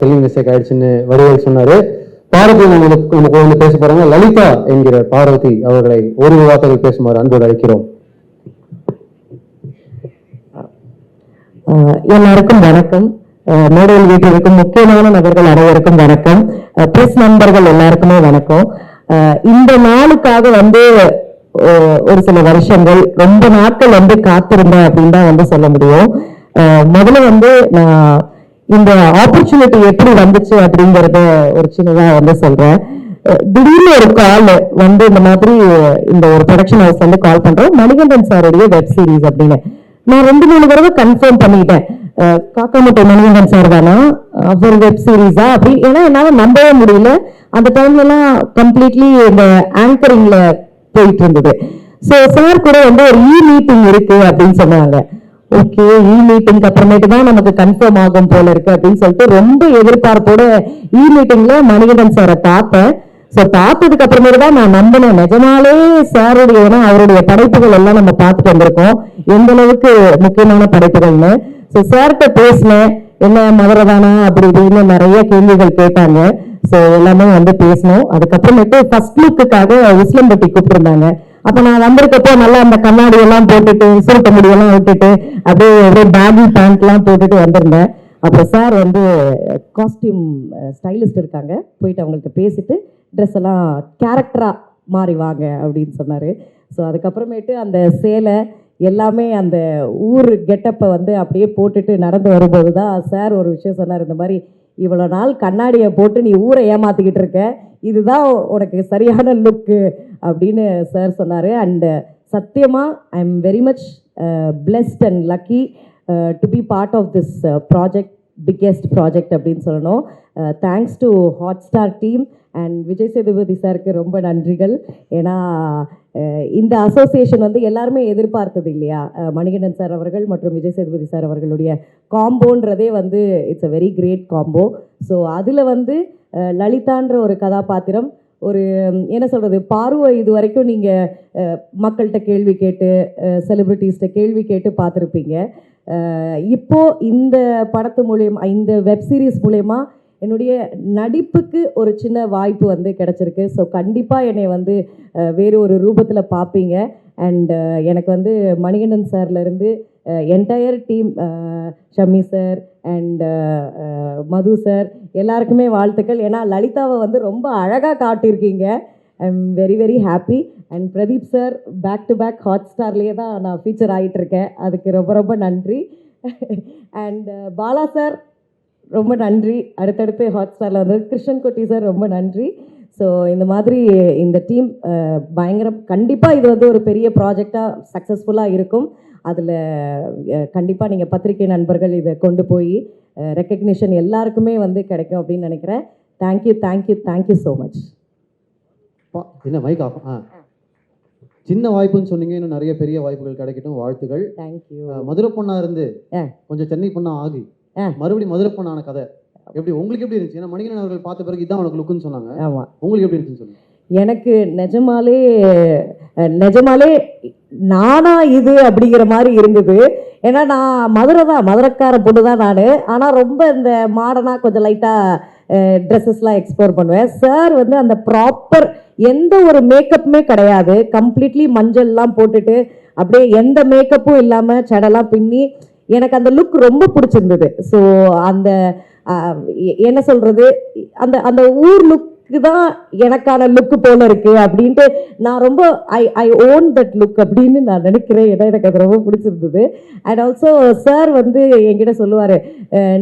Spelling mistake ஆயிடுச்சுன்னு வடிவேல் சொன்னாரு. பார்வதி நமக்கு வந்து பேச போறாங்க. லலிதா என்கிற பார்வதி அவர்களை ஒரு வார்த்தைகள் பேசுமாறு அன்போடு அழைக்கிறோம். எல்லாருக்கும் வணக்கம். மேடையில் வீட்டிற்கும் முக்கியமான நபர்கள் அனைவருக்கும் வணக்கம். பிரஸ் நண்பர்கள் எல்லாருக்குமே வணக்கம். இந்த நாளுக்காக வந்து ஒரு சில வருஷங்கள் ரொம்ப நாட்கள் வந்து காத்திருந்தேன் அப்படின்னு தான் வந்து சொல்ல முடியும். முதல்ல வந்து நான் இந்த ஆப்பர்ச்சுனிட்டி எப்படி வந்துச்சு அப்படிங்கறத ஒரு சின்னதா வந்து சொல்றேன். திடீர்னு ஒரு கால் வந்து இந்த மாதிரி இந்த ஒரு ப்ரொடக்ஷன் ஹவுஸ் வந்து கால் பண்றோம், மணிகண்டன் சாருடைய வெப் சீரிஸ் அப்படின்னு. நான் 2-3 தடவை கன்ஃபார்ம் பண்ணிட்டேன், காக்காமுட்டை மணிகண்டன் சார் தானா, அவர் வெப் சீரிஸா அப்படின்னு. ஏன்னா என்னால நம்பவே முடியல. அந்த டைம்ல எல்லாம் கம்ப்ளீட்லி இந்த ஆங்கரிங்ல போயிட்டு இருந்தது. சோ சார் கூட வந்து ஒரு மீட்டிங் இருக்கு அப்படின்னு சொன்னாங்க. ஓகே, மீட்டிங்க்கு அப்புறமேட்டு தான் நமக்கு கன்ஃபார்ம் ஆகும் போல இருக்கு அப்படின்னு சொல்லிட்டு ரொம்ப எதிர்பார்ப்போட மீட்டிங்ல மணிகண்டன் சாரை பார்த்தேன். சோ பார்த்ததுக்கு அப்புறமேட்டு தான் நான் நம்பினேன், நிஜமாலே சாருடைய அவருடைய படைப்புகள் எல்லாம் நம்ம பார்த்துட்டு வந்திருக்கோம், எந்த அளவுக்கு முக்கியமான படைப்புகள்னு. சோ சார்கிட்ட பேசினேன், என்ன மதுரதானா அப்படி இப்படின்னு நிறைய கேள்விகள் கேட்டாங்க. சோ எல்லாமே வந்து பேசணும். அதுக்கப்புறமேட்டு ஃபர்ஸ்ட் லுக்குக்காக உசிலம்பட்டி கூப்பிட்டுருந்தாங்க. அப்ப நான் வந்திருக்கப்போ நல்லா அந்த கண்ணாடி எல்லாம் போட்டுட்டு சுருட்ட முடியெல்லாம் விட்டுட்டு அப்படியே பேகி பேண்ட் எல்லாம் போட்டுட்டு வந்திருந்தேன். அப்புறம் சார் வந்து காஸ்டியூம் ஸ்டைலிஸ்ட் இருக்காங்க, போயிட்டு அவங்கள்ட்ட பேசிட்டு ட்ரெஸ் எல்லாம் கேரக்டரா மாறி வாங்க அப்படின்னு சொன்னாரு. ஸோ அதுக்கப்புறமேட்டு அந்த சேலை எல்லாமே அந்த ஊர் கெட்டப்பை வந்து அப்படியே போட்டுட்டு நடந்து வரும்போது தான் சார் ஒரு விஷயம் சொன்னார், இந்த மாதிரி இவ்வளோ நாள் கண்ணாடியை போட்டு நீ ஊரை ஏமாத்திக்கிட்டு இருக்க, இதுதான் உனக்கு சரியான லுக்கு அப்படின்னு சார் சொன்னார். அண்ட் சத்தியமா I am very much blessed and lucky to be part of this project, biggest project அப்படின்னு சொல்லணும். Thanks to Hotstar team and Vijay Sethupathi சாருக்கு ரொம்ப நன்றிகள். ஏன்னா இந்த அசோசியேஷன் வந்து எல்லாருமே எதிர்பார்த்தது இல்லையா, மணிகண்டன் சார் அவர்கள் மற்றும் விஜய் சேதுபதி சார் அவர்களுடைய காம்போன்றதே வந்து it's a very great combo. So அதில் வந்து லலிதான்ற ஒரு கதாபாத்திரம், ஒரு என்ன சொல்கிறது, பார்வை இது வரைக்கும் நீங்கள் மக்கள்கிட்ட கேள்வி கேட்டு செலிப்ரிட்டிஸ்கிட்ட கேள்வி கேட்டு பார்த்துருப்பீங்க. இப்போ இந்த படத்து மூலயமா, இந்த வெப் சீரிஸ் மூலயமா என்னுடைய நடிப்புக்கு ஒரு சின்ன வாய்ப்பு வந்து கிடச்சிருக்கு. ஸோ கண்டிப்பாக என்னை வந்து வேறு ஒரு ரூபத்தில் பார்ப்பீங்க. அண்ட் எனக்கு வந்து மணிகண்டன் சார்லேருந்து entire team, Shammi sir and Madhu sir எல்லாருக்குமே வாழ்த்துக்கள். ஏன்னா லலிதாவை வந்து ரொம்ப அழகாக காட்டியிருக்கீங்க. I am very very happy. And Pradeep sir back to back hot ஸ்டார்லேயே தான் நான் ஃபீச்சர் ஆகிட்டுருக்கேன், அதுக்கு ரொம்ப ரொம்ப நன்றி. அண்ட் பாலா சார் ரொம்ப நன்றி, அடுத்தடுத்து ஹாட் ஸ்டாரில் வந்து கிருஷ்ணன் குட்டி சார் ரொம்ப நன்றி. ஸோ இந்த மாதிரி இந்த டீம் பயங்கரம். கண்டிப்பாக இது வந்து ஒரு பெரிய ப்ராஜெக்டாக சக்ஸஸ்ஃபுல்லாக இருக்கும். அதில் கண்டிப்பாக நீங்கள் பத்திரிகை நண்பர்கள் இதை கொண்டு போய் ரெக்கக்னிஷன் எல்லாருக்குமே வந்து கிடைக்கும் அப்படின்னு நினைக்கிறேன். Thank you thank you thank you so much. என்ன மைக் ஆஃப்? சின்ன வாய்ப்புன்னு சொன்னீங்க, இன்னும் நிறைய பெரிய வாய்ப்புகள் கிடைக்கட்டும், வாழ்த்துகள். தேங்க்யூ. மதுரை பொண்ணா இருந்து கொஞ்சம் சென்னை பொண்ணா ஆகி மறுபடியும் மதுரை பொண்ணான கதை எப்படி உங்களுக்கு எப்படி இருந்துச்சு? ஏன்னா மணிகண்டன் அவர்கள் பார்த்த பிறகு இதான் உனக்கு லுக்குன்னு சொன்னாங்க. ஆமாம், உங்களுக்கு எப்படி இருந்துச்சுன்னு சொல்லுங்க. எனக்கு நிஜமாலே நானா இது அப்படிங்கிற மாதிரி இருந்தது. ஏன்னா நான் மதுரைக்கார பொண்ணு தான் நான். ஆனால் ரொம்ப இந்த மாடர்னாக கொஞ்சம் லைட்டாக ட்ரெஸ்ஸஸ்லாம் எக்ஸ்ப்ளோர் பண்ணுவேன். சார் வந்து அந்த ப்ராப்பர் எந்த ஒரு மேக்கப்புமே கிடையாது, கம்ப்ளீட்லி மஞ்சள்லாம் போட்டுட்டு அப்படியே எந்த மேக்கப்பும் இல்லாமல் சடெல்லாம் பின்னி எனக்கு அந்த லுக் ரொம்ப பிடிச்சிருந்தது. ஸோ அந்த என்ன சொல்கிறது, அந்த அந்த ஊர் லுக்கு தான் எனக்கான லுக்கு போல இருக்கு அப்படின்ட்டு நான் ரொம்ப ஐ ஓன் தட் லுக் அப்படின்னு நான் நினைக்கிறேன். ஏன்னா எனக்கு அது ரொம்ப பிடிச்சிருந்தது. அண்ட் ஆல்சோ சார் வந்து என்கிட்ட சொல்லுவார்,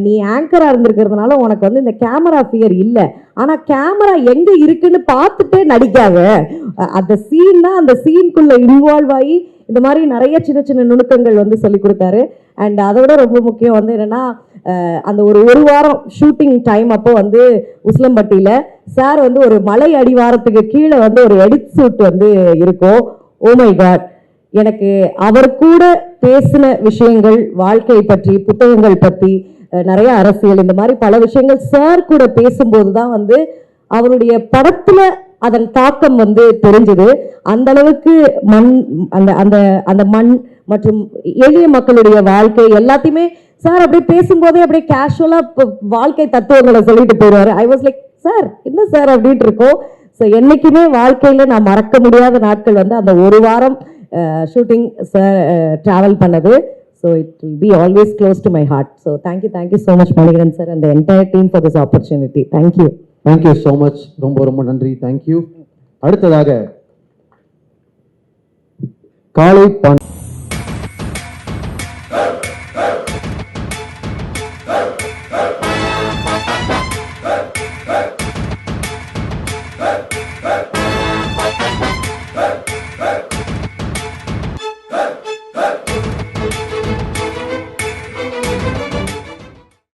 நீ ஆங்கராக இருந்திருக்கிறதுனால உனக்கு வந்து இந்த கேமரா ஃபியர் இல்லை, ஆனால் கேமரா எங்கே இருக்குன்னு பார்த்துட்டே நடிக்காத, அந்த சீன்னா அந்த சீனுக்குள்ளே இன்வால்வ் ஆகி இந்த மாதிரி நிறைய சின்ன சின்ன நுணுக்கங்கள் வந்து சொல்லி கொடுத்தாரு. அண்ட் அதை விட ரொம்ப முக்கியம் வந்து என்னென்னா, அந்த ஒரு வாரம் ஷூட்டிங் டைம் அப்போ வந்து உசிலம்பட்டியில் சார் வந்து ஒரு மலை அடிவாரத்துக்கு கீழே வந்து ஒரு எடிட் ஷூட் வந்து இருக்கும். ஓ மை காட், எனக்கு அவர் கூட பேசின விஷயங்கள், வாழ்க்கை பற்றி, புத்தகங்கள் பற்றி, நிறைய அரசியல், இந்த மாதிரி பல விஷயங்கள் சார் கூட பேசும்போது தான் வந்து அவருடைய படத்துல அதன் தாக்கம் வந்து தெரிஞ்சது. அந்த அளவுக்கு மண், அந்த அந்த அந்த மண் மற்றும் எளிய மக்களுடைய வாழ்க்கை எல்லாத்தையுமே சார் அப்படியே பேசும்போதே அப்படியே கேஷுவலா வாழ்க்கை தத்துவங்களை சொல்லிட்டு போயிடுவாரு. ஐ வாஸ் லைக் சார் என்ன சார் அப்படின்ட்டு இருக்கோம். ஸோ என்னைக்குமே வாழ்க்கையில நான் மறக்க முடியாத நாட்கள் வந்து அந்த ஒரு வாரம் ஷூட்டிங் சார் டிராவல் பண்ணது. So it will be always close to my heart. So thank you so much Manikandan sir and entire team for this opportunity. Thank you so much. ரொம்ப நன்றி. தேங்க்யூ. அடுத்ததாக காளை பாண்டி